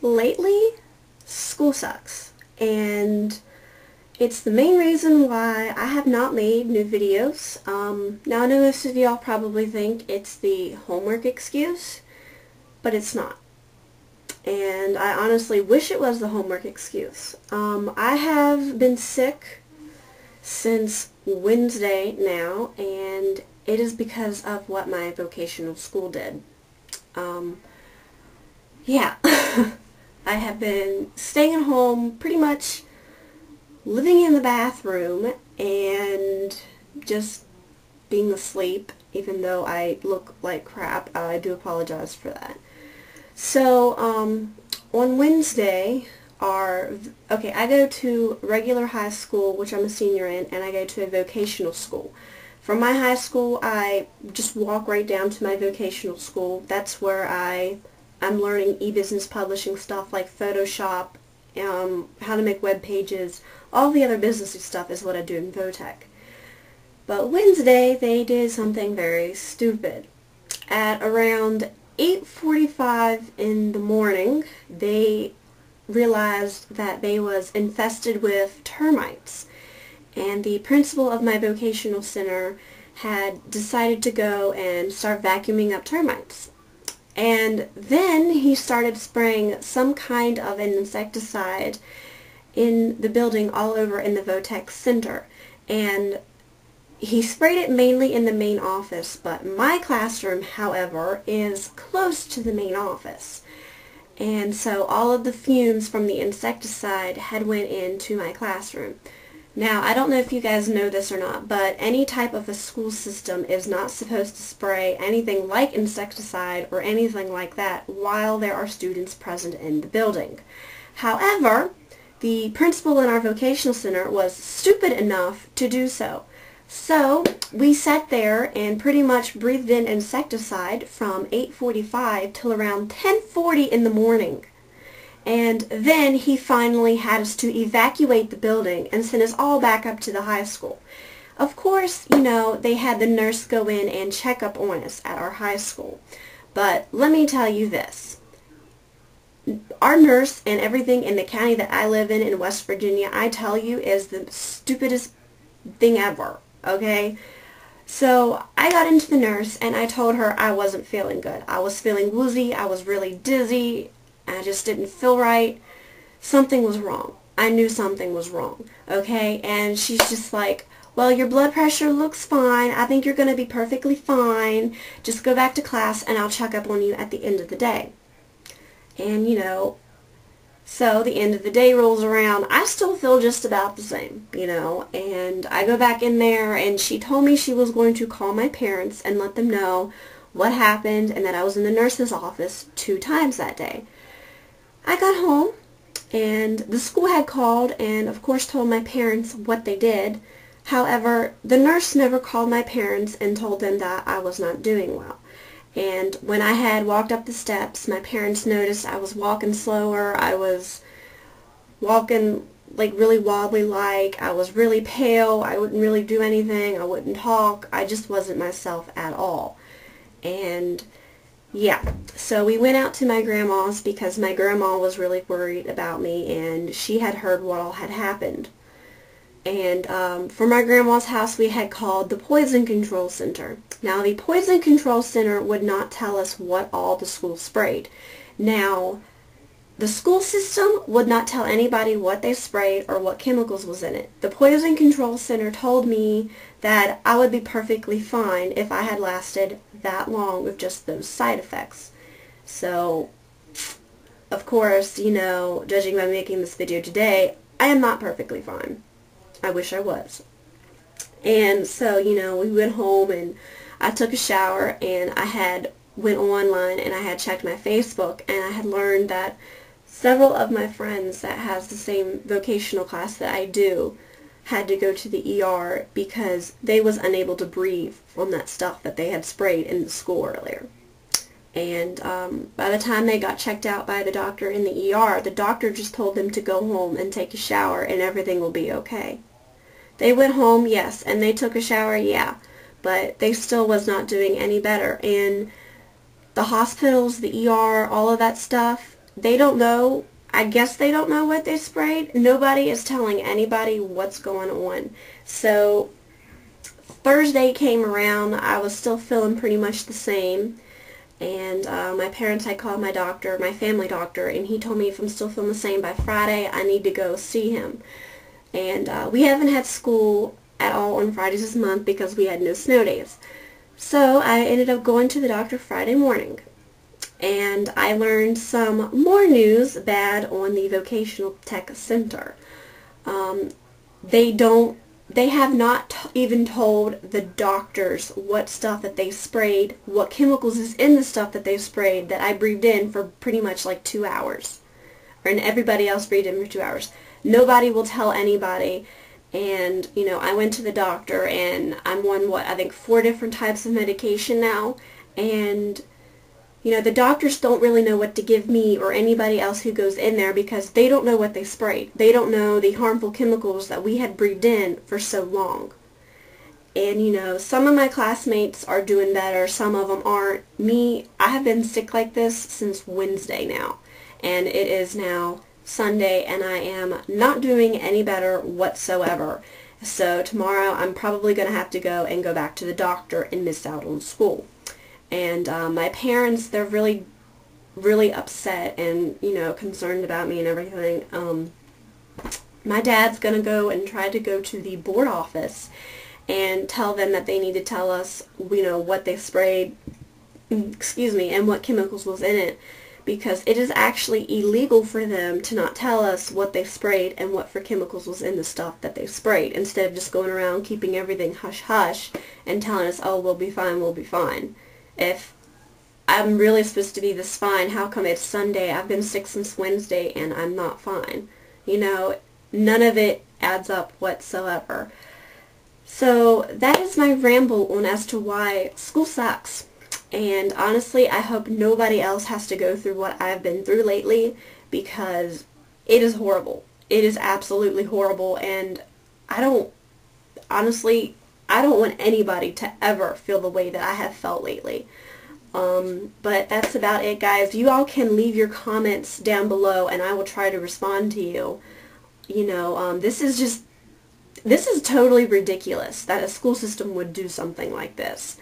Lately, school sucks, and it's the main reason why I have not made new videos. Now I know most of y'all probably think it's the homework excuse, but it's not. And I honestly wish it was the homework excuse. I have been sick since Wednesday now, and it is because of what my vocational school did. Yeah. I have been staying at home, pretty much living in the bathroom and just being asleep, even though I look like crap. I do apologize for that. So, on Wednesday, I go to regular high school, which I'm a senior in, and I go to a vocational school. From my high school, I just walk right down to my vocational school. That's where I'm learning e-business publishing stuff like Photoshop, how to make web pages, all the other businessy stuff is what I do in Votech. But Wednesday, they did something very stupid. At around 8:45 in the morning, they realized that they was infested with termites. And the principal of my vocational center had decided to go and start vacuuming up termites. And then he started spraying some kind of an insecticide in the building all over in the Votech Center. And he sprayed it mainly in the main office, but my classroom, however, is close to the main office. And so all of the fumes from the insecticide had went into my classroom. Now, I don't know if you guys know this or not, but any type of a school system is not supposed to spray anything like insecticide or anything like that while there are students present in the building. However, the principal in our vocational center was stupid enough to do so. So, we sat there and pretty much breathed in insecticide from 8:45 till around 10:40 in the morning. And then he finally had us to evacuate the building and send us all back up to the high school. Of course, you know, they had the nurse go in and check up on us at our high school. But let me tell you this. Our nurse and everything in the county that I live in West Virginia, I tell you, is the stupidest thing ever, okay? So I got into the nurse and I told her I wasn't feeling good. I was feeling woozy, I was really dizzy, I just didn't feel right. Something was wrong. I knew something was wrong, okay? And she's just like, well, your blood pressure looks fine. I think you're going to be perfectly fine. Just go back to class and I'll check up on you at the end of the day. And, you know, so the end of the day rolls around. I still feel just about the same, you know, and I go back in there and she told me she was going to call my parents and let them know what happened and that I was in the nurse's office 2 times that day. I got home and the school had called and of course told my parents what they did. However, the nurse never called my parents and told them that I was not doing well. And when I had walked up the steps, my parents noticed I was walking slower. I was walking like really wobbly like. I was really pale. I wouldn't really do anything. I wouldn't talk. I just wasn't myself at all. And yeah, so we went out to my grandma's because my grandma was really worried about me and she had heard what all had happened. And for my grandma's house we had called the Poison Control Center. Now the Poison Control Center would not tell us what all the school sprayed. Now the school system would not tell anybody what they sprayed or what chemicals was in it. The Poison Control Center told me that I would be perfectly fine if I had lasted that long with just those side effects. So, of course, you know, judging by making this video today, I am not perfectly fine. I wish I was. And so, you know, we went home and I took a shower and I went online and I had checked my Facebook and I had learned that several of my friends that has the same vocational class that I do had to go to the ER because they was unable to breathe from that stuff that they had sprayed in the school earlier. And by the time they got checked out by the doctor in the ER, the doctor just told them to go home and take a shower and everything will be okay. They went home, yes, and they took a shower, yeah, but they still was not doing any better. And the hospitals, the ER, all of that stuff, they don't know. I guess they don't know what they sprayed. Nobody is telling anybody what's going on. So Thursday came around. I was still feeling pretty much the same. And my parents had called my doctor, my family doctor, and he told me if I'm still feeling the same by Friday, I need to go see him. And we haven't had school at all on Fridays this month because we had no snow days. So I ended up going to the doctor Friday morning. And I learned some more news bad on the Vocational Tech Center. They have not even told the doctors what stuff that they sprayed, what chemicals is in the stuff that they sprayed that I breathed in for pretty much like 2 hours. And everybody else breathed in for 2 hours. Nobody will tell anybody. And, you know, I went to the doctor and I'm on, I think 4 different types of medication now. And you know, the doctors don't really know what to give me or anybody else who goes in there because they don't know what they sprayed. They don't know the harmful chemicals that we had breathed in for so long. And, you know, some of my classmates are doing better, some of them aren't. Me, I have been sick like this since Wednesday now. And it is now Sunday and I am not doing any better whatsoever. So tomorrow I'm probably going to have to go back to the doctor and miss out on school. And my parents, they're really, really upset and, you know, concerned about me and everything. My dad's going to go and try to go to the board office and tell them that they need to tell us, you know, what they sprayed, excuse me, and what chemicals was in it. Because it is actually illegal for them to not tell us what they sprayed and what for chemicals was in the stuff that they sprayed. Instead of just going around keeping everything hush-hush and telling us, oh, we'll be fine, we'll be fine. If I'm really supposed to be this fine, how come it's Sunday? I've been sick since Wednesday and I'm not fine. You know, none of it adds up whatsoever. So that is my ramble on as to why school sucks. And honestly, I hope nobody else has to go through what I've been through lately because it is horrible. It is absolutely horrible and honestly, I don't want anybody to ever feel the way that I have felt lately. But that's about it, guys. You all can leave your comments down below and I will try to respond to you. You know, this is totally ridiculous that a school system would do something like this.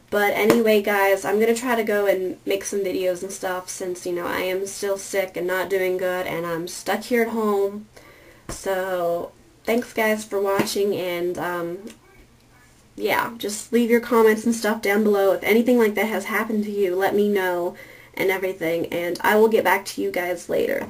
But anyway, guys, I'm going to try to go and make some videos and stuff since, you know, I am still sick and not doing good and I'm stuck here at home. So, thanks, guys, for watching and, yeah, just leave your comments and stuff down below. If anything like that has happened to you, let me know and everything, and I will get back to you guys later.